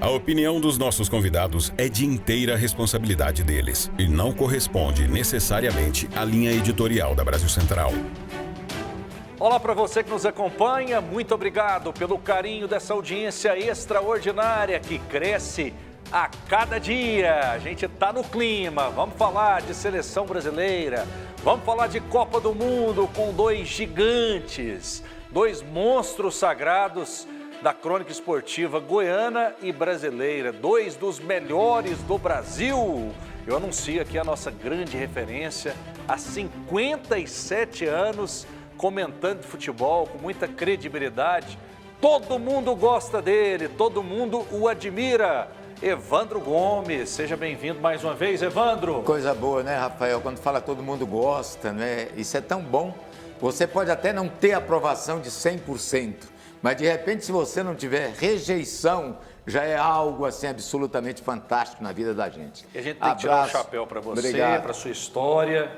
A opinião dos nossos convidados é de inteira responsabilidade deles e não corresponde necessariamente à linha editorial da Brasil Central. Olá para você que nos acompanha, muito obrigado pelo carinho dessa audiência extraordinária que cresce a cada dia. A gente está no clima, vamos falar de seleção brasileira, vamos falar de Copa do Mundo com dois gigantes, dois monstros sagrados da crônica esportiva goiana e brasileira, dois dos melhores do Brasil. Eu anuncio aqui a nossa grande referência, há 57 anos, comentando de futebol com muita credibilidade. Todo mundo gosta dele, todo mundo o admira. Evandro Gomes, seja bem-vindo mais uma vez, Evandro. Coisa boa, né, Rafael? Quando fala todo mundo gosta, né? Isso é tão bom. Você pode até não ter aprovação de 100%. Mas, de repente, se você não tiver rejeição, já é algo, assim, absolutamente fantástico na vida da gente. E a gente tem que tirar o chapéu para você, para sua história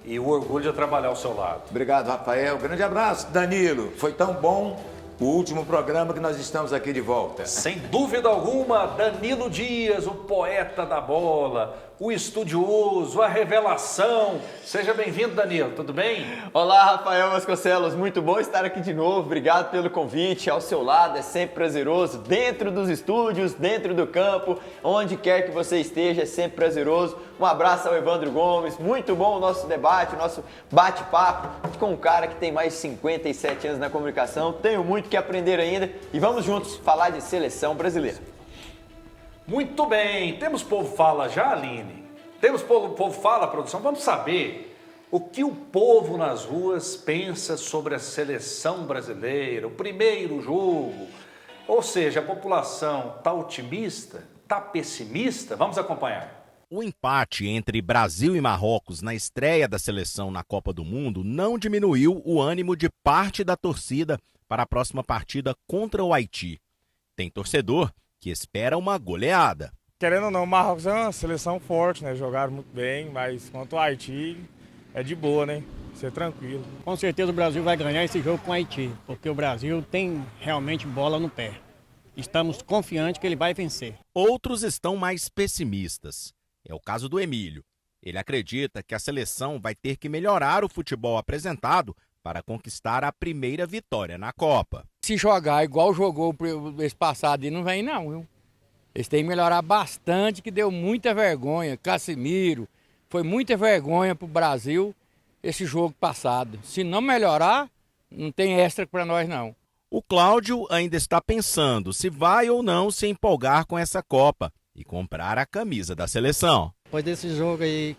e o orgulho de trabalhar ao seu lado. Obrigado, Rafael. Grande abraço, Danilo. Foi tão bom o último programa que nós estamos aqui de volta. Sem dúvida alguma, Danilo Dias, o poeta da bola, o estudioso, a revelação. Seja bem-vindo, Danilo, tudo bem? Olá, Rafael Vasconcelos, muito bom estar aqui de novo, obrigado pelo convite, ao seu lado é sempre prazeroso, dentro dos estúdios, dentro do campo, onde quer que você esteja, é sempre prazeroso. Um abraço ao Evandro Gomes, muito bom o nosso debate, o nosso bate-papo com um cara que tem mais de 57 anos na comunicação, tenho muito que aprender ainda e vamos juntos falar de seleção brasileira. Muito bem, temos Povo Fala já, Aline? Temos Povo Fala, produção? Vamos saber o que o povo nas ruas pensa sobre a seleção brasileira, o primeiro jogo. Ou seja, a população está otimista, está pessimista? Vamos acompanhar. O empate entre Brasil e Marrocos na estreia da seleção na Copa do Mundo não diminuiu o ânimo de parte da torcida para a próxima partida contra o Haiti. Tem torcedor que espera uma goleada. Querendo ou não, o Marrocos é uma seleção forte, né? Jogaram muito bem, mas quanto ao Haiti, é de boa, né? Ser tranquilo. Com certeza o Brasil vai ganhar esse jogo com o Haiti, porque o Brasil tem realmente bola no pé. Estamos confiantes que ele vai vencer. Outros estão mais pessimistas. É o caso do Emílio. Ele acredita que a seleção vai ter que melhorar o futebol apresentado para conquistar a primeira vitória na Copa. Se jogar igual jogou esse passado, não vem não, viu? Eles têm que melhorar bastante, que deu muita vergonha. Casimiro, foi muita vergonha para o Brasil esse jogo passado. Se não melhorar, não tem extra para nós não. O Cláudio ainda está pensando se vai ou não se empolgar com essa Copa e comprar a camisa da seleção. Depois desse jogo aí,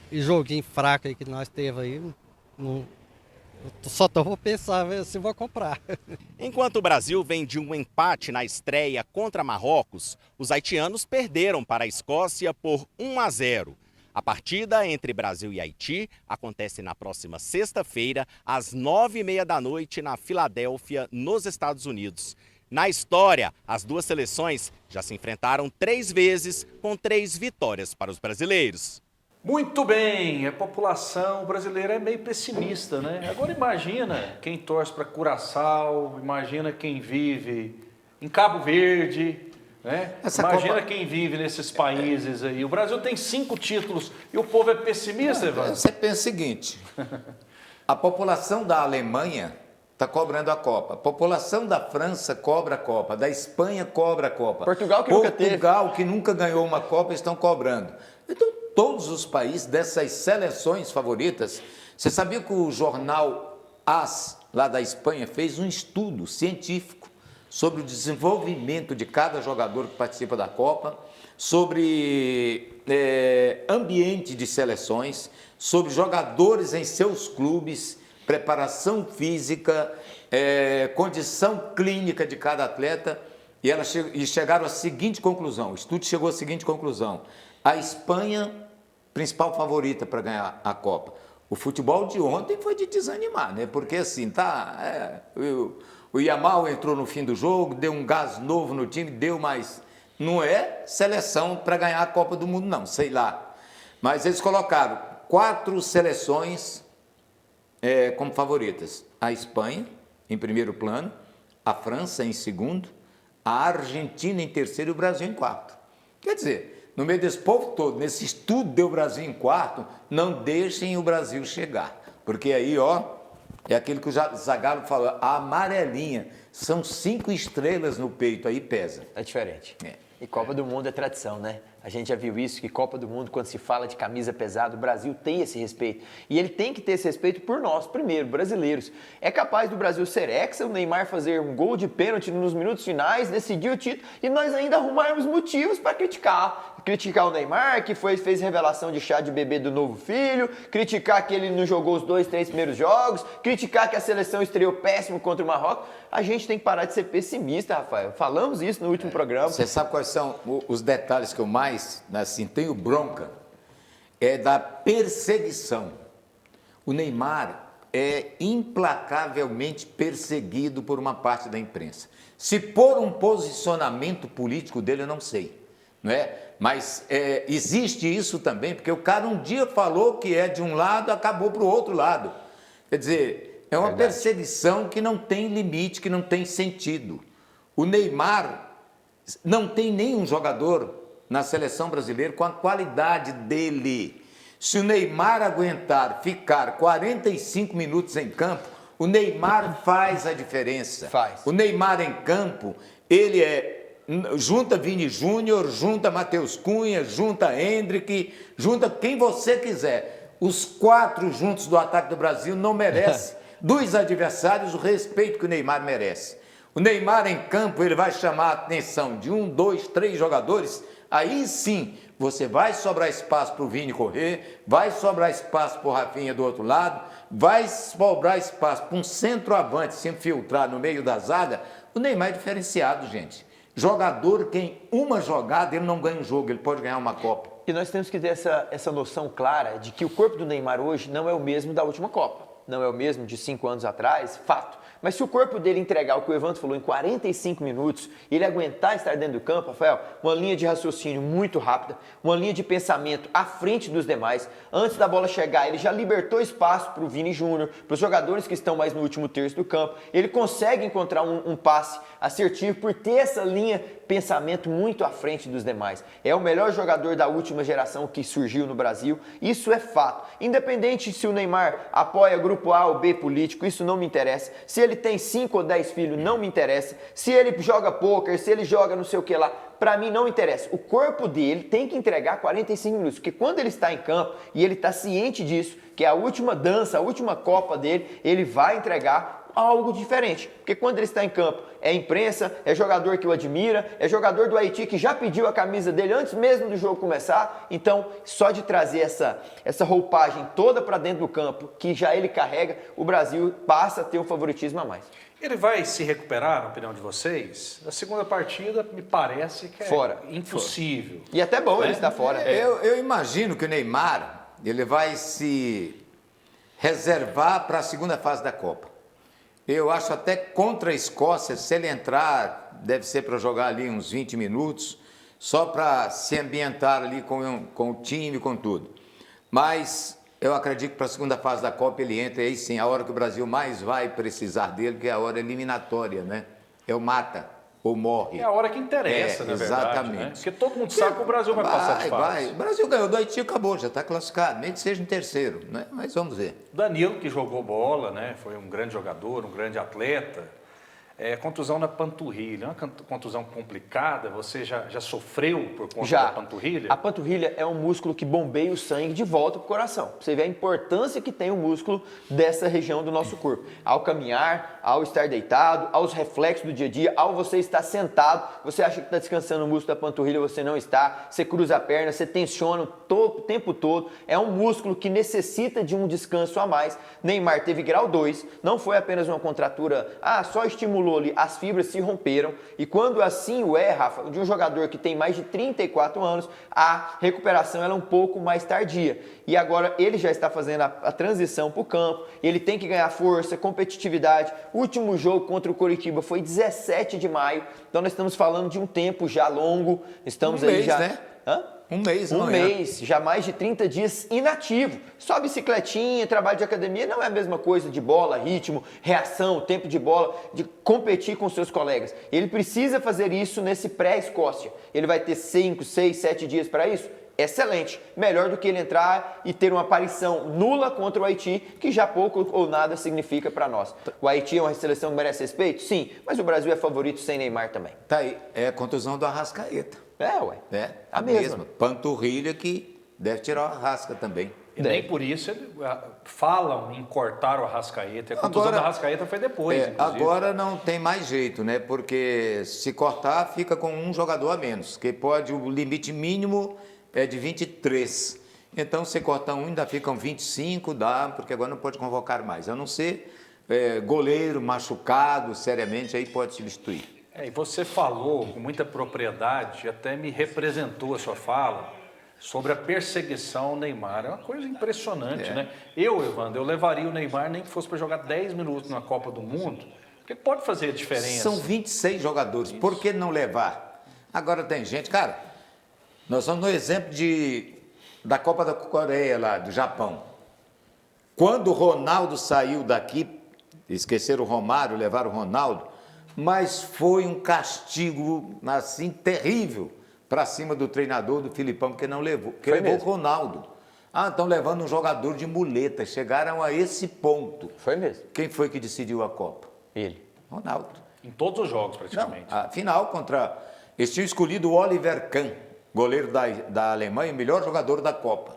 joguinho fraco aí que nós teve aí, só vou pensar se vou comprar. Enquanto o Brasil vem de um empate na estreia contra Marrocos, os haitianos perderam para a Escócia por 1-0. A partida entre Brasil e Haiti acontece na próxima sexta-feira, às 9h30 da noite, na Filadélfia, nos Estados Unidos. Na história, as duas seleções já se enfrentaram 3 vezes, com 3 vitórias para os brasileiros. Muito bem, a população brasileira é meio pessimista, né? Agora imagina quem torce para Curaçao, imagina quem vive em Cabo Verde, né? Imagina quem vive nesses países aí. O Brasil tem 5 títulos e o povo é pessimista, Evandro? Você pensa o seguinte, a população da Alemanha está cobrando a Copa, a população da França cobra a Copa, da Espanha cobra a Copa. Portugal que nunca ganhou uma Copa estão cobrando. Então, todos os países dessas seleções favoritas, você sabia que o jornal AS, lá da Espanha, fez um estudo científico sobre o desenvolvimento de cada jogador que participa da Copa, sobre ambiente de seleções, sobre jogadores em seus clubes, preparação física, condição clínica de cada atleta, e chegaram à seguinte conclusão, o estudo chegou à seguinte conclusão: a Espanha, principal favorita para ganhar a Copa. O futebol de ontem foi de desanimar, né? Porque assim, o Yamal entrou no fim do jogo, deu um gás novo no time, mas não é seleção para ganhar a Copa do Mundo não, sei lá. Mas eles colocaram 4 seleções como favoritas. A Espanha, em primeiro plano, a França em segundo, a Argentina em terceiro e o Brasil em quarto. Quer dizer, no meio desse povo todo, nesse estudo deu o Brasil em quarto, não deixem o Brasil chegar. Porque aí, ó, é aquilo que o Zagallo falou, a amarelinha, são 5 estrelas no peito, aí pesa. É diferente. É. E Copa do Mundo é tradição, né? A gente já viu isso, que Copa do Mundo, quando se fala de camisa pesada, o Brasil tem esse respeito. E ele tem que ter esse respeito por nós, primeiro, brasileiros. É capaz do Brasil ser hexa, o Neymar fazer um gol de pênalti nos minutos finais, decidir o título, e nós ainda arrumarmos motivos para criticar. Criticar o Neymar, que fez revelação de chá de bebê do novo filho, criticar que ele não jogou os 2, 3 primeiros jogos, criticar que a seleção estreou péssimo contra o Marrocos. A gente tem que parar de ser pessimista, Rafael. Falamos isso no último programa. Você sabe quais são os detalhes que eu mais, assim, tenho bronca? É da perseguição. O Neymar é implacavelmente perseguido por uma parte da imprensa. Se por um posicionamento político dele, eu não sei, não é? Mas existe isso também, porque o cara um dia falou que é de um lado, acabou para o outro lado. Quer dizer, é uma perseguição que não tem limite, que não tem sentido. O Neymar não tem nenhum jogador na seleção brasileira com a qualidade dele. Se o Neymar aguentar ficar 45 minutos em campo, o Neymar faz a diferença. Faz. O Neymar em campo, ele junta Vini Júnior, junta Matheus Cunha, junta Endrick, junta quem você quiser. Os 4 juntos do ataque do Brasil não merecem dos adversários o respeito que o Neymar merece. O Neymar em campo, ele vai chamar a atenção de 1, 2, 3 jogadores, aí sim você vai sobrar espaço para o Vini correr, vai sobrar espaço para o Rafinha do outro lado, vai sobrar espaço para um centroavante se infiltrar no meio da zaga. O Neymar é diferenciado, gente. Jogador que em uma jogada ele não ganha um jogo, ele pode ganhar uma Copa. E nós temos que ter essa noção clara de que o corpo do Neymar hoje não é o mesmo da última Copa. Não é o mesmo de 5 anos atrás, fato. Mas se o corpo dele entregar o que o Evandro falou em 45 minutos, ele aguentar estar dentro do campo, Rafael, uma linha de raciocínio muito rápida, uma linha de pensamento à frente dos demais, antes da bola chegar, ele já libertou espaço para o Vini Júnior, para os jogadores que estão mais no último terço do campo, ele consegue encontrar um passe assertivo por ter essa linha pensamento muito à frente dos demais. É o melhor jogador da última geração que surgiu no Brasil, isso é fato. Independente se o Neymar apoia grupo A ou B político, isso não me interessa. Se ele tem 5 ou 10 filhos, não me interessa. Se ele joga pôquer, se ele joga não sei o que lá, para mim não interessa. O corpo dele tem que entregar 45 minutos, porque quando ele está em campo e ele está ciente disso, que é a última dança, a última Copa dele, ele vai entregar algo diferente, porque quando ele está em campo é imprensa, é jogador que o admira, é jogador do Haiti que já pediu a camisa dele antes mesmo do jogo começar. Então, só de trazer essa roupagem toda para dentro do campo, que já ele carrega, o Brasil passa a ter um favoritismo a mais. Ele vai se recuperar, na opinião de vocês? Na segunda partida, me parece que é impossível. Fora. E até bom ele estar fora. Eu imagino que o Neymar ele vai se reservar para a segunda fase da Copa. Eu acho até contra a Escócia, se ele entrar, deve ser para jogar ali uns 20 minutos, só para se ambientar ali com o time, com tudo. Mas eu acredito que para a segunda fase da Copa ele entra, e aí sim, a hora que o Brasil mais vai precisar dele, que é a hora eliminatória, né? É o mata ou morre. É a hora que interessa, na verdade. Exatamente. Né? Porque todo mundo sabe que o Brasil vai passar de fase. O Brasil ganhou do Haiti e acabou, já está classificado, nem que seja em terceiro, né? Mas vamos ver. Danilo, que jogou bola, né? Foi um grande jogador, um grande atleta. Contusão na panturrilha, uma contusão complicada, você já sofreu por conta da panturrilha? A panturrilha é um músculo que bombeia o sangue de volta para o coração. Você vê a importância que tem o músculo dessa região do nosso corpo. Ao caminhar, ao estar deitado, aos reflexos do dia a dia, ao você estar sentado, você acha que está descansando o músculo da panturrilha, você não está, você cruza a perna, você tensiona o tempo todo. É um músculo que necessita de um descanso a mais. Neymar teve grau 2, não foi apenas uma contratura, só estimulou ali, as fibras se romperam, e quando assim Rafa, de um jogador que tem mais de 34 anos, a recuperação ela é um pouco mais tardia. E agora ele já está fazendo a transição para o campo, ele tem que ganhar força, competitividade. O último jogo contra o Coritiba foi 17 de maio, então nós estamos falando de um tempo já longo, estamos um aí mês, já... né? Um mês, Um não mês, já mais de 30 dias inativo. Só bicicletinha, trabalho de academia não é a mesma coisa de bola, ritmo, reação, tempo de bola, de competir com seus colegas. Ele precisa fazer isso nesse pré-Escócia. Ele vai ter 5, 6, 7 dias para isso? Excelente. Melhor do que ele entrar e ter uma aparição nula contra o Haiti, que já pouco ou nada significa para nós. O Haiti é uma seleção que merece respeito? Sim, mas o Brasil é favorito sem Neymar também. Tá aí, é a contusão do Arrascaeta. Ué. É, A a mesma. mesma. Panturrilha que deve tirar o Arrasca também. E nem por isso falam em cortar o Arrascaeta. A contusão do Arrascaeta foi depois, inclusive. Agora não tem mais jeito, né? Porque se cortar, fica com um jogador a menos, que pode, o limite mínimo é de 23. Então, se cortar um, ainda ficam 25, dá, porque agora não pode convocar mais. A não ser goleiro machucado seriamente, aí pode substituir. E você falou com muita propriedade, até me representou a sua fala, sobre a perseguição ao Neymar. É uma coisa impressionante, né? Evandro, eu levaria o Neymar nem que fosse para jogar 10 minutos na Copa do Mundo, porque pode fazer a diferença. São 26 jogadores, isso. Por que não levar? Agora tem gente, cara, nós somos no exemplo da Copa da Coreia lá, do Japão. Quando o Ronaldo saiu daqui, esqueceram o Romário, levaram o Ronaldo, mas foi um castigo, assim, terrível para cima do treinador, do Filipão, porque não levou, porque levou o Ronaldo. Estão levando um jogador de muleta, chegaram a esse ponto. Foi mesmo. Quem foi que decidiu a Copa? Ele. Ronaldo. Em todos os jogos, praticamente. Não, a final contra... Eles tinham escolhido o Oliver Kahn, goleiro da Alemanha, o melhor jogador da Copa.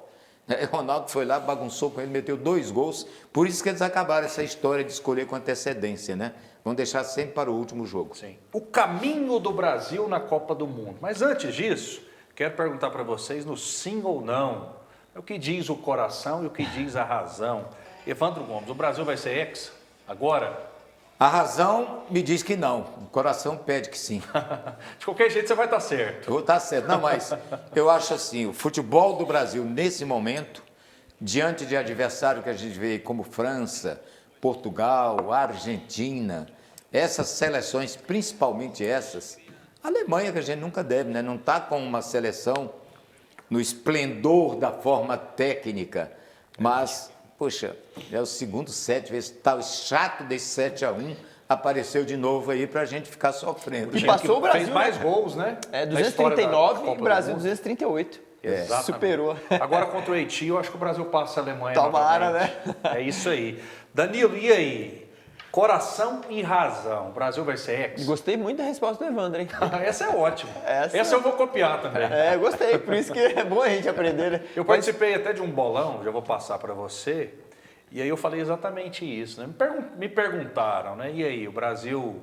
O Ronaldo foi lá, bagunçou com ele, meteu 2 gols. Por isso que eles acabaram essa história de escolher com antecedência, né? Vão deixar sempre para o último jogo. Sim. O caminho do Brasil na Copa do Mundo. Mas antes disso, quero perguntar para vocês no sim ou não. É o que diz o coração e o que diz a razão. Evandro Gomes, o Brasil vai ser hexa agora? A razão me diz que não, o coração pede que sim. De qualquer jeito você vai estar certo. Eu vou estar certo. Não, mas eu acho assim, o futebol do Brasil nesse momento, diante de adversário que a gente vê como França, Portugal, Argentina, essas seleções, principalmente essas, a Alemanha que a gente nunca deve, né? Não está com uma seleção no esplendor da forma técnica, mas... Poxa, é o segundo set, tá chato desse 7-1, apareceu de novo aí pra gente ficar sofrendo. E passou o Brasil, fez mais gols, né? 239 e o Brasil 238. Exatamente. Superou. Agora contra o Haiti, eu acho que o Brasil passa a Alemanha. Tomara, novamente. né? É isso aí. Danilo, e aí? Coração e razão. O Brasil vai ser ex? Gostei muito da resposta do Evandro, hein? Essa é ótima. Essa eu vou copiar também. Gostei. Por isso que é bom a gente aprender, né? Eu participei até de um bolão, já vou passar para você, e aí eu falei exatamente isso, né? Me perguntaram, né? E aí, o Brasil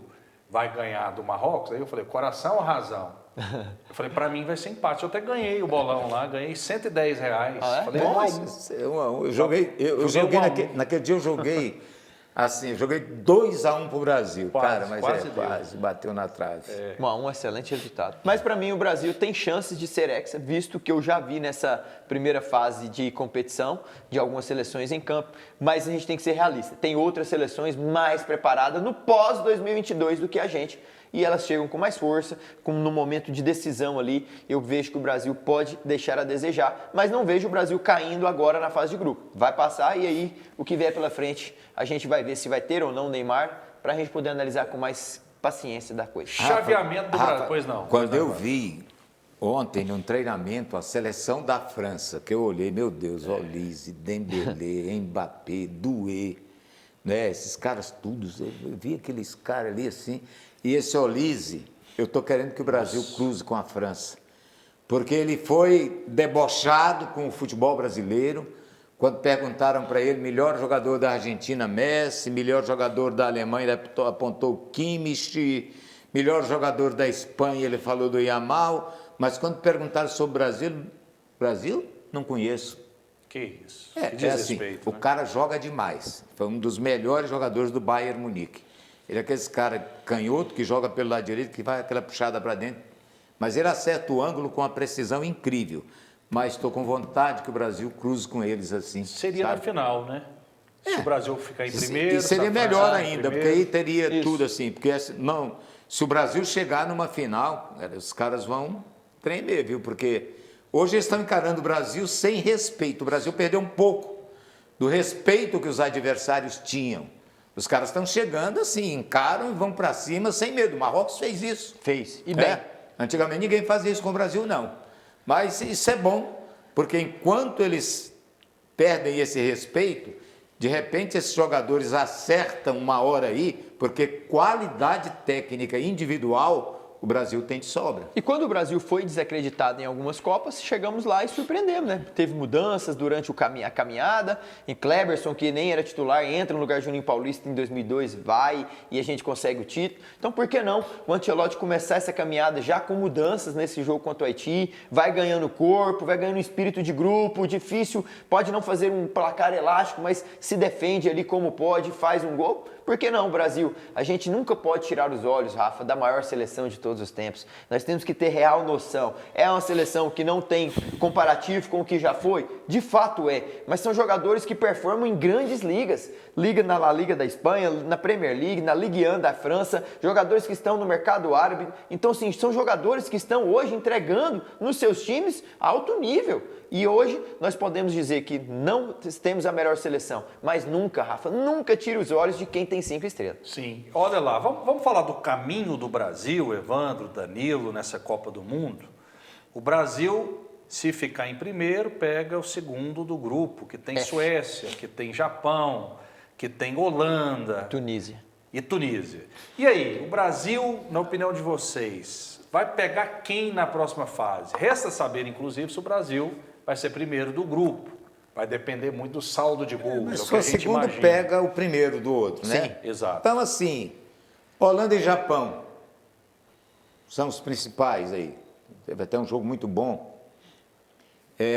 vai ganhar do Marrocos? Aí eu falei, coração ou razão? Eu falei, para mim vai ser empate. Eu até ganhei o bolão lá, ganhei R$110. Falei, eu joguei naquele dia eu joguei... Assim, eu joguei 2-1 pro Brasil, cara, mas quase bateu na trave. Um excelente resultado. Mas para mim o Brasil tem chances de ser hexa, visto que eu já vi nessa primeira fase de competição de algumas seleções em campo, mas a gente tem que ser realista. Tem outras seleções mais preparadas no pós-2022 do que a gente. E elas chegam com mais força, no momento de decisão ali, eu vejo que o Brasil pode deixar a desejar, mas não vejo o Brasil caindo agora na fase de grupo. Vai passar e aí o que vier pela frente, a gente vai ver se vai ter ou não Neymar, para a gente poder analisar com mais paciência da coisa. Chaveamento do Brasil, pois não. Quando eu vi ontem, num treinamento, a seleção da França, que eu olhei, meu Deus, Olise, Dembélé, Mbappé, Doué, né, esses caras todos, eu vi aqueles caras ali assim... E esse Olise, eu estou querendo que o Brasil cruze com a França, porque ele foi debochado com o futebol brasileiro, quando perguntaram para ele, melhor jogador da Argentina, Messi, melhor jogador da Alemanha, ele apontou Kimmich, melhor jogador da Espanha, ele falou do Yamal, mas quando perguntaram sobre o Brasil, não conheço. Que isso, que desrespeito, assim, né? O cara joga demais, foi um dos melhores jogadores do Bayern Munique. Ele é aquele cara canhoto que joga pelo lado direito, que vai aquela puxada para dentro. Mas ele acerta o ângulo com uma precisão incrível. Mas estou com vontade que o Brasil cruze com eles assim. Seria na final, né? Se o Brasil ficar em primeiro... E seria melhor ainda, porque aí teria tudo assim. Porque se o Brasil chegar numa final, os caras vão tremer, viu? Porque Hoje eles estão encarando o Brasil sem respeito. O Brasil perdeu um pouco do respeito que os adversários tinham. Os caras estão chegando assim, encaram e vão para cima sem medo. O Marrocos fez isso. Fez, e bem. Antigamente ninguém fazia isso com o Brasil, não. Mas isso é bom, porque enquanto eles perdem esse respeito, de repente esses jogadores acertam uma hora aí, porque qualidade técnica individual o Brasil tem de sobra. E quando o Brasil foi desacreditado em algumas Copas, chegamos lá e surpreendemos, né? Teve mudanças durante a caminhada, em Kleberson, que nem era titular, entra no lugar de Juninho Paulista em 2002, vai e a gente consegue o título. Então, por que não o Ancelotti começar essa caminhada já com mudanças nesse jogo contra o Haiti, vai ganhando corpo, vai ganhando espírito de grupo, difícil, pode não fazer um placar elástico, mas se defende ali como pode, faz um gol. Por que não, Brasil? A gente nunca pode tirar os olhos, Rafa, da maior seleção de todos os tempos. Nós temos que ter real noção. É uma seleção que não tem comparativo com o que já foi? De fato é. Mas são jogadores que performam em grandes ligas. Liga na La Liga da Espanha, na Premier League, na Ligue 1 da França. Jogadores que estão no mercado árabe. Então, sim, são jogadores que estão hoje entregando nos seus times alto nível. E hoje nós podemos dizer que não temos a melhor seleção, mas nunca, Rafa, nunca tire os olhos de quem tem 5 estrelas. Sim, olha lá, vamos falar do caminho do Brasil, Evandro, Danilo, nessa Copa do Mundo. O Brasil, se ficar em primeiro, pega o segundo do grupo, que tem Suécia, que tem Japão, que tem Holanda. Tunísia. E Tunísia. E aí, o Brasil, na opinião de vocês, vai pegar quem na próxima fase? Resta saber, inclusive, se o Brasil vai ser primeiro do grupo. Vai depender muito do saldo de gols. Mas só o segundo pega o primeiro do outro, né? Sim, exato. Então, assim, Holanda e Japão são os principais aí. Teve até um jogo muito bom.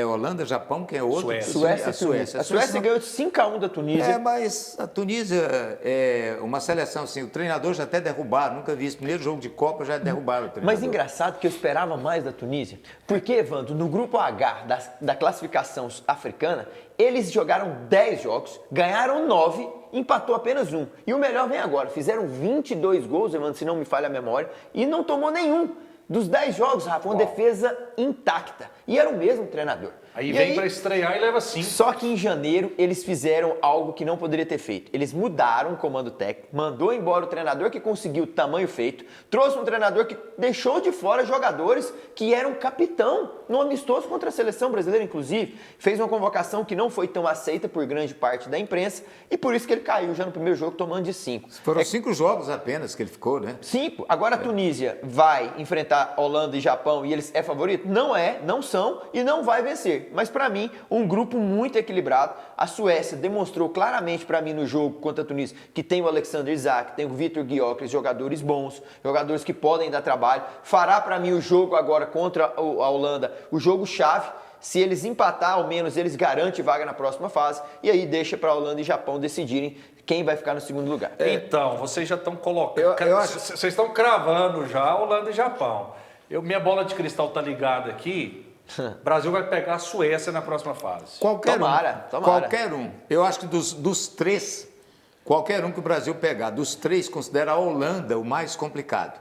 Holanda, Japão, quem é outro? Suécia. A Suécia ganhou de 5-1 da Tunísia. Mas a Tunísia é uma seleção, assim, o treinador já até derrubaram, nunca vi isso. Primeiro jogo de Copa já derrubaram o treinador. Mas engraçado que eu esperava mais da Tunísia. Porque, Evandro, no grupo H da classificação africana, eles jogaram 10 jogos, ganharam 9, empatou apenas 1. E o melhor vem agora, fizeram 22 gols, Evandro, se não me falha a memória, e não tomou nenhum. Dos 10 jogos, Rafa, uma defesa intacta. E era o mesmo treinador. Aí vem para estrear e leva 5. Só que em janeiro eles fizeram algo que não poderia ter feito. Eles mudaram o comando técnico, mandou embora o treinador que conseguiu o tamanho feito, trouxe um treinador que deixou de fora jogadores que eram capitão no amistoso contra a seleção brasileira, inclusive. Fez uma convocação que não foi tão aceita por grande parte da imprensa e por isso que ele caiu já no primeiro jogo tomando de 5. Foram 5 jogos apenas que ele ficou, né? 5. Agora a Tunísia vai enfrentar Holanda e Japão e eles é favorito? Não é, não são e não vai vencer. Mas para mim, um grupo muito equilibrado. A Suécia demonstrou claramente para mim no jogo contra a Tunísia que tem o Alexander Isak, tem o Vitor Gyökeres, jogadores bons, jogadores que podem dar trabalho. Fará para mim o jogo agora contra a Holanda, o jogo chave. Se eles empatar, ao menos eles garantem vaga na próxima fase e aí deixa para a Holanda e Japão decidirem quem vai ficar no segundo lugar. Então, vocês já estão colocando, vocês estão cravando já Holanda e Japão. Minha bola de cristal tá ligada aqui. O Brasil vai pegar a Suécia na próxima fase. Tomara. Qualquer um. Eu acho que dos 3, qualquer um que o Brasil pegar, dos 3, considera a Holanda o mais complicado.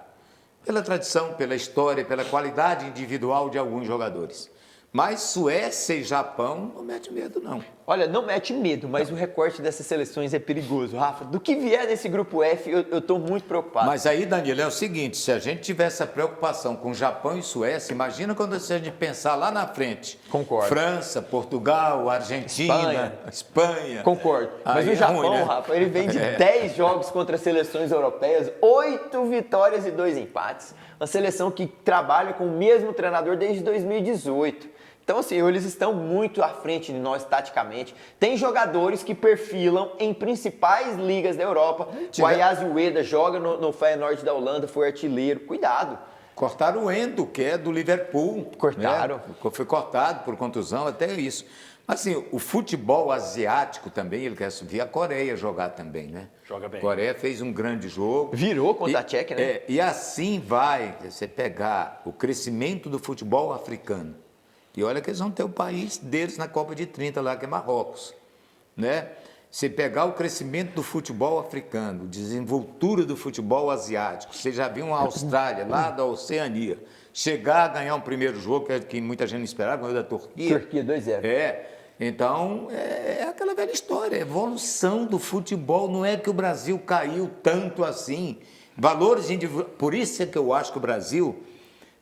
Pela tradição, pela história, pela qualidade individual de alguns jogadores. Mas Suécia e Japão não mete medo, não. Olha, não mete medo, mas o recorte dessas seleções é perigoso, Rafa. Do que vier nesse grupo F, eu estou muito preocupado. Mas aí, Danilo, é o seguinte, se a gente tiver essa preocupação com Japão e Suécia, imagina quando a gente pensar lá na frente. Concordo. França, Portugal, Argentina, Espanha. Concordo. Mas aí o Japão, ruim, né? Rafa, ele vem de 10 jogos contra seleções europeias, 8 vitórias e 2 empates. Uma seleção que trabalha com o mesmo treinador desde 2018. Então, assim, eles estão muito à frente de nós taticamente. Tem jogadores que perfilam em principais ligas da Europa. O Ayaz Ueda joga no Feyenoord da Holanda, foi artilheiro. Cuidado. Cortaram o Endo, que é do Liverpool. Cortaram. Né? Foi cortado por contusão, até isso. Mas, assim, o futebol asiático também, ele quer subir a Coreia jogar também, né? Joga bem. A Coreia fez um grande jogo. Virou contra a Tchequia, né? E assim vai você pegar o crescimento do futebol africano. E olha que eles vão ter o país deles na Copa de 30 lá, que é Marrocos, né? Se pegar o crescimento do futebol africano, desenvoltura do futebol asiático, você já viu uma Austrália lá da Oceania, chegar a ganhar um primeiro jogo, que muita gente não esperava, ganhou da Turquia. Turquia 2-0. Então, é aquela velha história, a evolução do futebol, não é que o Brasil caiu tanto assim. Valores individuais, por isso é que eu acho que o Brasil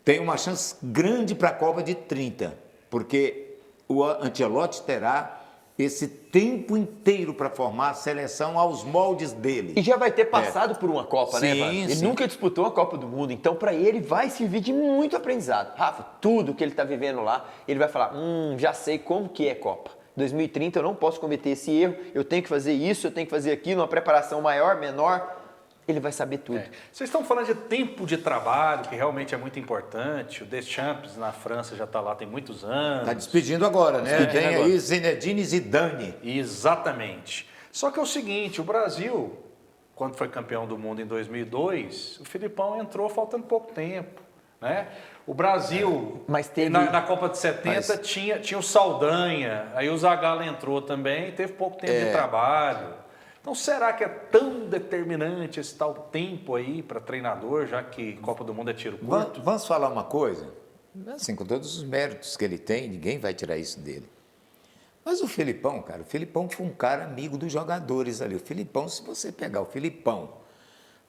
tem uma chance grande para a Copa de 30, porque o Ancelotti terá esse tempo inteiro para formar a seleção aos moldes dele. E já vai ter passado por uma Copa, né, Rafa? Ele sim. nunca disputou a Copa do Mundo, então para ele vai servir de muito aprendizado. Rafa, tudo que ele está vivendo lá, ele vai falar, já sei como que é Copa. 2030 eu não posso cometer esse erro, eu tenho que fazer isso, eu tenho que fazer aquilo, uma preparação maior, menor. Ele vai saber tudo. Vocês estão falando de tempo de trabalho, que realmente é muito importante. O Deschamps na França já está lá tem muitos anos. Está despedindo agora, né? Tem aí Zinedine Zidane. Exatamente. Só que é o seguinte, o Brasil, quando foi campeão do mundo em 2002, o Filipão entrou faltando pouco tempo, né? O Brasil, mas teve... na Copa de 70, tinha o Saldanha, aí o Zagallo entrou também e teve pouco tempo de trabalho. Então, será que é tão determinante esse tal tempo aí para treinador, já que Copa do Mundo é tiro curto? Vamos falar uma coisa? Assim, com todos os méritos que ele tem, ninguém vai tirar isso dele. Mas o Filipão, cara, o Filipão foi um cara amigo dos jogadores ali. O Filipão, se você pegar o Filipão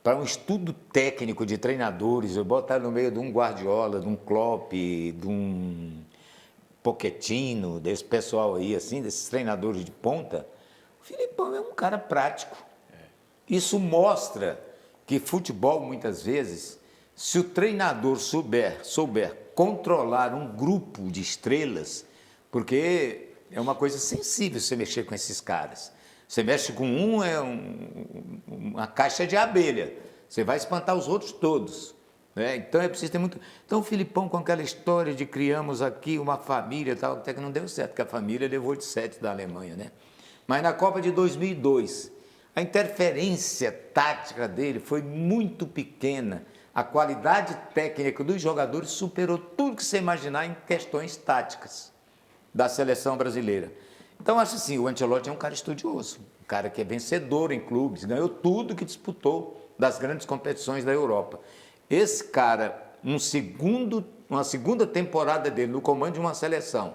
para um estudo técnico de treinadores, eu botar no meio de um Guardiola, de um Klopp, de um Pochettino, desse pessoal aí, assim, desses treinadores de ponta, o Filipão é um cara prático. Isso mostra que futebol, muitas vezes, se o treinador souber controlar um grupo de estrelas, porque é uma coisa sensível você mexer com esses caras. Você mexe com uma caixa de abelha. Você vai espantar os outros todos. Né? Então é preciso ter muito... Então o Filipão, com aquela história de criamos aqui uma família, tal, até que não deu certo, porque a família levou de 7 da Alemanha, né? Mas na Copa de 2002, a interferência tática dele foi muito pequena. A qualidade técnica dos jogadores superou tudo que você imaginar em questões táticas da seleção brasileira. Então, acho assim, o Ancelotti é um cara estudioso, um cara que é vencedor em clubes, ganhou tudo que disputou das grandes competições da Europa. Esse cara, uma segunda temporada dele no comando de uma seleção,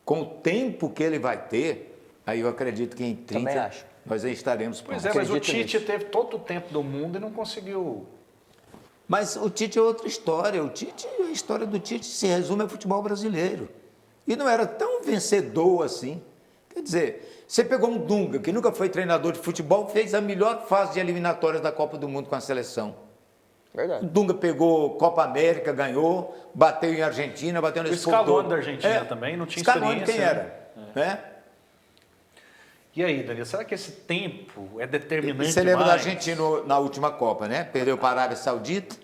com o tempo que ele vai ter, aí eu acredito que em 30 nós aí estaremos prontos. Pois é, mas o Tite teve todo o tempo do mundo e não conseguiu. Mas o Tite é outra história. A história do Tite se resume ao futebol brasileiro. E não era tão vencedor assim. Quer dizer, você pegou um Dunga, que nunca foi treinador de futebol, fez a melhor fase de eliminatórias da Copa do Mundo com a seleção. Verdade. O Dunga pegou Copa América, ganhou, bateu em Argentina, bateu nesse povo todo. O Scaloni da Argentina também não tinha Scaloni experiência. quem era? Né? E aí, Daniel, será que esse tempo é determinante? Você lembra da Argentina na última Copa, né? Perdeu para a Arábia Saudita.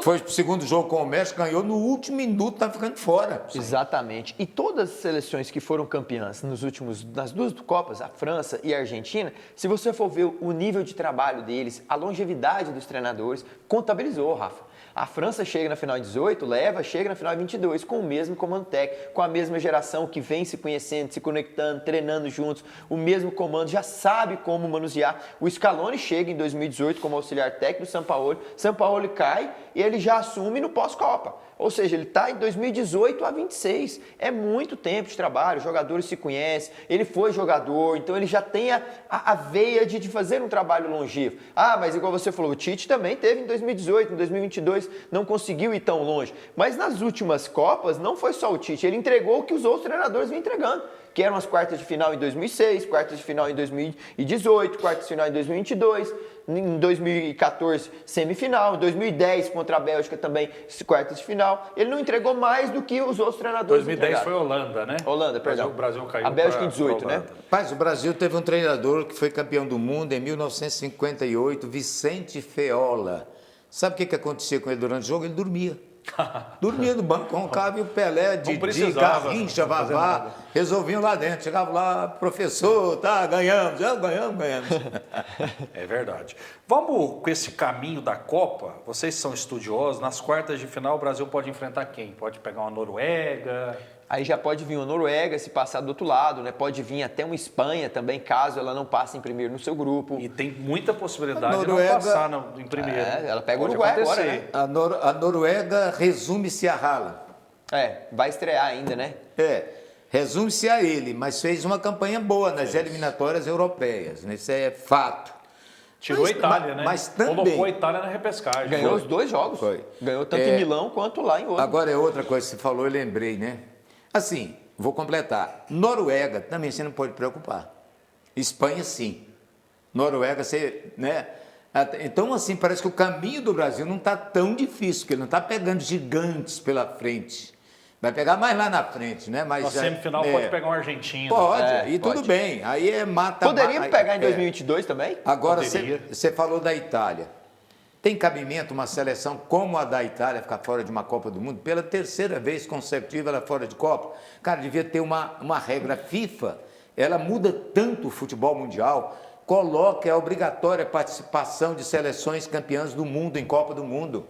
Foi pro segundo jogo com o México, ganhou no último minuto, tá ficando fora. Exatamente. E todas as seleções que foram campeãs nas duas Copas, a França e a Argentina, se você for ver o nível de trabalho deles, a longevidade dos treinadores, contabilizou, Rafa. A França chega na final em 18, chega na final em 22, com o mesmo comando técnico, com a mesma geração que vem se conhecendo, se conectando, treinando juntos, o mesmo comando, já sabe como manusear. O Scaloni chega em 2018 como auxiliar técnico do Sampaoli cai e ele já assume no pós-Copa. Ou seja, ele está em 2018 a 26. É muito tempo de trabalho, os jogadores se conhecem, ele foi jogador, então ele já tem a veia de fazer um trabalho longevo. Ah, mas igual você falou, o Tite também teve em 2018, em 2022, não conseguiu ir tão longe. Mas nas últimas Copas, não foi só o Tite, ele entregou o que os outros treinadores vinham entregando, que eram as quartas de final em 2006, quartas de final em 2018, quartas de final em 2022, em 2014 semifinal, em 2010 contra a Bélgica também quartas de final. Ele não entregou mais do que os outros treinadores 2010 foi Holanda, né? Holanda, perdão. O Brasil caiu. A Bélgica em 18, né? Mas o Brasil teve um treinador que foi campeão do mundo em 1958, Vicente Feola. Sabe o que acontecia com ele durante o jogo? Ele dormia. Dormia no banco, Roncava e o Pelé, Didi, Garrincha, Vavá, resolviam lá dentro. Chegava lá, professor, tá, ganhamos. É verdade. Vamos com esse caminho da Copa, vocês são estudiosos, nas quartas de final o Brasil pode enfrentar quem? Pode pegar uma Noruega? Aí já pode vir a Noruega se passar do outro lado, né? Pode vir até uma Espanha também, caso ela não passe em primeiro no seu grupo. E tem muita possibilidade de Noruega- não passar em primeiro. Ela pega o Pode Uruguai acontecer. agora, né? A Noruega resume-se a Haaland. Vai estrear ainda, né? Resume-se a ele, mas fez uma campanha boa nas eliminatórias europeias, né? Isso é fato. Tirou a Itália, né? Mas também... Colocou a Itália na repescagem. Ganhou os 2 jogos. Foi. Ganhou tanto em Milão quanto lá em outro. Agora é outra coisa que você falou, eu lembrei, né? Assim, vou completar. Noruega também você não pode preocupar. Espanha, sim. Noruega, você, né? Então, assim, parece que o caminho do Brasil não está tão difícil, porque ele não está pegando gigantes pela frente. Vai pegar mais lá na frente, né? Mas Na semifinal pode pegar um argentino. Pode, e pode. tudo bem. Aí é mata. Poderia pegar em 2022 também? Agora, Poderia. você falou da Itália. Tem cabimento uma seleção como a da Itália ficar fora de uma Copa do Mundo? Pela terceira vez consecutiva ela fora de Copa. Cara, devia ter uma regra. FIFA, ela muda tanto o futebol mundial, coloca a obrigatória participação de seleções campeãs do mundo em Copa do Mundo.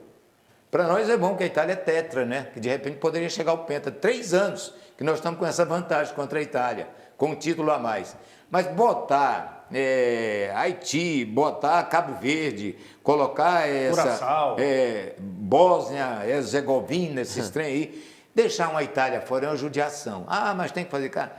Para nós é bom que a Itália é tetra, né? Que de repente poderia chegar ao penta. 3 anos que nós estamos com essa vantagem contra a Itália, com um título a mais. Mas botar Haiti, botar Cabo Verde, colocar Curaçao. Bósnia, Herzegovina, esses trem aí, deixar uma Itália fora é uma judiação. Ah, mas tem que fazer, cara.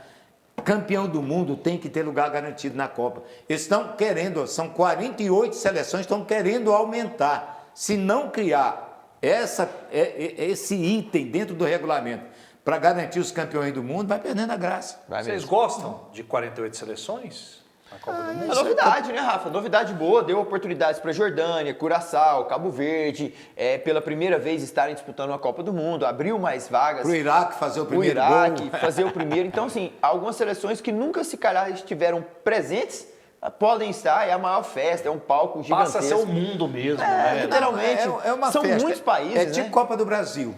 Campeão do mundo tem que ter lugar garantido na Copa. Eles estão querendo, são 48 seleções, estão querendo aumentar. Se não criar esse item dentro do regulamento para garantir os campeões do mundo, vai perdendo a graça. Vocês gostam de 48 seleções na Copa do Mundo? É novidade, né, Rafa? Novidade boa, deu oportunidades para Jordânia, Curaçao, Cabo Verde, pela primeira vez estarem disputando a Copa do Mundo, abriu mais vagas. Para o Iraque fazer o O primeiro Iraque gol. fazer o primeiro. Então, assim, algumas seleções que nunca se calhar estiveram presentes podem estar, é a maior festa, é um palco gigantesco. Passa a ser o mundo mesmo, né? Literalmente, É uma são festa. muitos países, É tipo né? Copa do Brasil.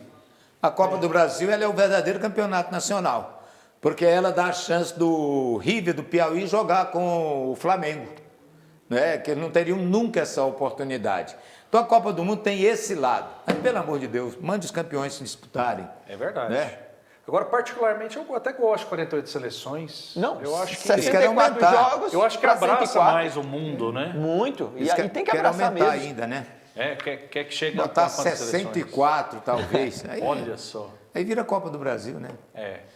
A Copa do Brasil ela é o verdadeiro campeonato nacional, porque ela dá a chance do River, do Piauí, jogar com o Flamengo, né? Que não teriam nunca essa oportunidade. Então a Copa do Mundo tem esse lado. Mas, pelo amor de Deus, mande os campeões se disputarem. É verdade. Né? Agora, particularmente, eu até gosto de 48 seleções. Não, Eu acho que, 64 jogos. eu acho que pra abraça 104. mais o mundo, né? Muito. E Eles tem que querem abraçar aumentar mesmo. ainda, né? Quer que chegue Botar a quantas 64, talvez. Aí, Olha só. aí vira Copa do Brasil, né?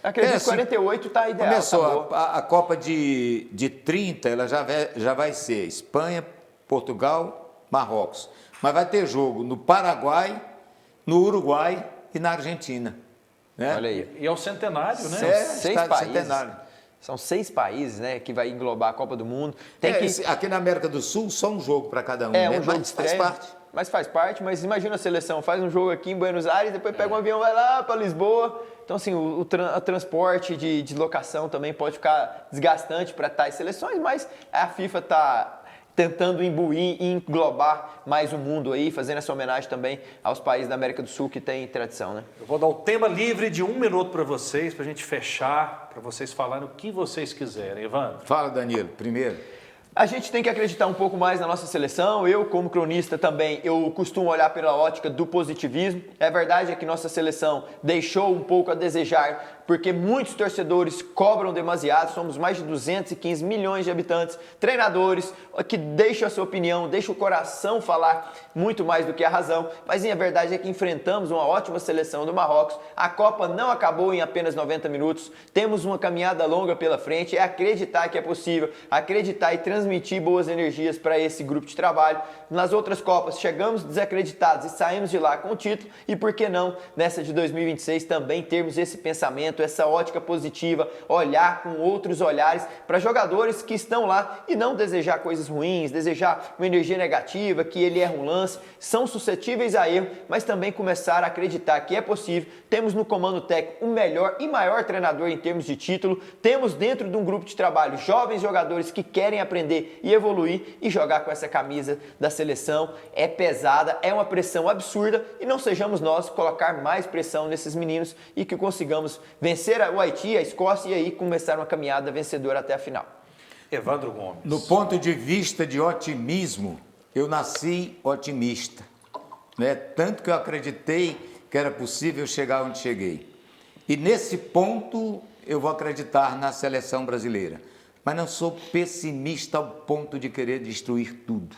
Acredito que assim, 48 tá ideal. Começou, tá a Copa de 30, ela já vai ser Espanha, Portugal, Marrocos. Mas vai ter jogo no Paraguai, no Uruguai e na Argentina. Né? Olha aí. E é o centenário, né? É, 6 estádio países. centenário. São 6 países, né, que vai englobar a Copa do Mundo. Tem que Aqui na América do Sul, só um jogo para cada um. é né? um jogo de Mas faz estreia. parte. Mas faz parte, mas imagina a seleção, faz um jogo aqui em Buenos Aires, depois pega um avião, vai lá para Lisboa. Então, assim, o transporte de deslocação também pode ficar desgastante para tais seleções, mas a FIFA está tentando imbuir e englobar mais o mundo aí, fazendo essa homenagem também aos países da América do Sul que tem tradição, né? Eu vou dar o tema livre de 1 minuto para vocês, para a gente fechar, para vocês falarem o que vocês quiserem. Evandro. Fala, Danilo, primeiro. A gente tem que acreditar um pouco mais na nossa seleção. Eu, como cronista também, eu costumo olhar pela ótica do positivismo. É verdade que nossa seleção deixou um pouco a desejar, porque muitos torcedores cobram demasiado. Somos mais de 215 milhões de habitantes, treinadores que deixam a sua opinião, deixam o coração falar muito mais do que a razão. Mas a verdade é que enfrentamos uma ótima seleção do Marrocos. A Copa não acabou em apenas 90 minutos. Temos uma caminhada longa pela frente. É acreditar que é possível, acreditar e transmitir boas energias para esse grupo de trabalho. Nas outras Copas chegamos desacreditados e saímos de lá com o título. E por que não, nessa de 2026, também termos esse pensamento, essa ótica positiva, olhar com outros olhares para jogadores que estão lá e não desejar coisas ruins, desejar uma energia negativa, que ele erra um lance, são suscetíveis a erro, mas também começar a acreditar que é possível. Temos no comando técnico o melhor e maior treinador em termos de título, temos dentro de um grupo de trabalho jovens jogadores que querem aprender e evoluir e jogar com essa camisa da seleção. É pesada, é uma pressão absurda e não sejamos nós colocar mais pressão nesses meninos e que consigamos vencer o Haiti, a Escócia e aí começar uma caminhada vencedora até a final. Evandro Gomes. No ponto de vista de otimismo, eu nasci otimista, né? Tanto que eu acreditei que era possível chegar onde cheguei. E nesse ponto eu vou acreditar na seleção brasileira. Mas não sou pessimista ao ponto de querer destruir tudo.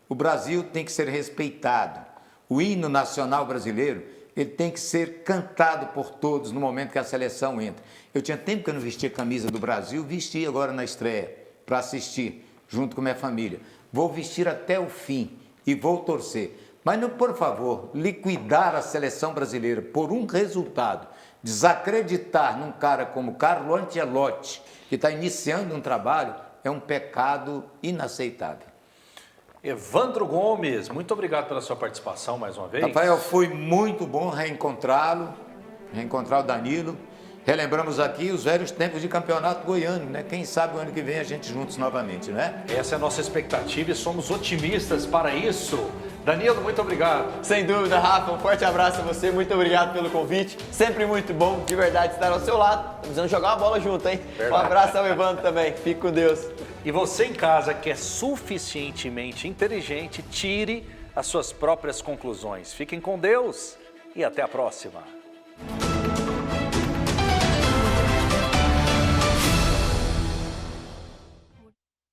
O Brasil tem que ser respeitado. O hino nacional brasileiro, ele tem que ser cantado por todos no momento que a seleção entra. Eu tinha tempo que eu não vestia a camisa do Brasil, vesti agora na estreia para assistir, junto com minha família. Vou vestir até o fim e vou torcer. Mas não, por favor, liquidar a seleção brasileira por um resultado, desacreditar num cara como Carlo Ancelotti, que está iniciando um trabalho, é um pecado inaceitável. Evandro Gomes, muito obrigado pela sua participação mais uma vez. Rafael, foi muito bom reencontrá-lo, reencontrar o Danilo. Relembramos aqui os velhos tempos de campeonato goiano, né? Quem sabe o ano que vem a gente juntos novamente, né? Essa é a nossa expectativa e somos otimistas para isso. Danilo, muito obrigado. Sem dúvida, Rafa, um forte abraço a você, muito obrigado pelo convite. Sempre muito bom, de verdade, estar ao seu lado. Estamos precisando jogar uma bola junto, hein? Verdade. Um abraço ao Evandro também, fique com Deus. E você em casa que é suficientemente inteligente, tire as suas próprias conclusões. Fiquem com Deus e até a próxima.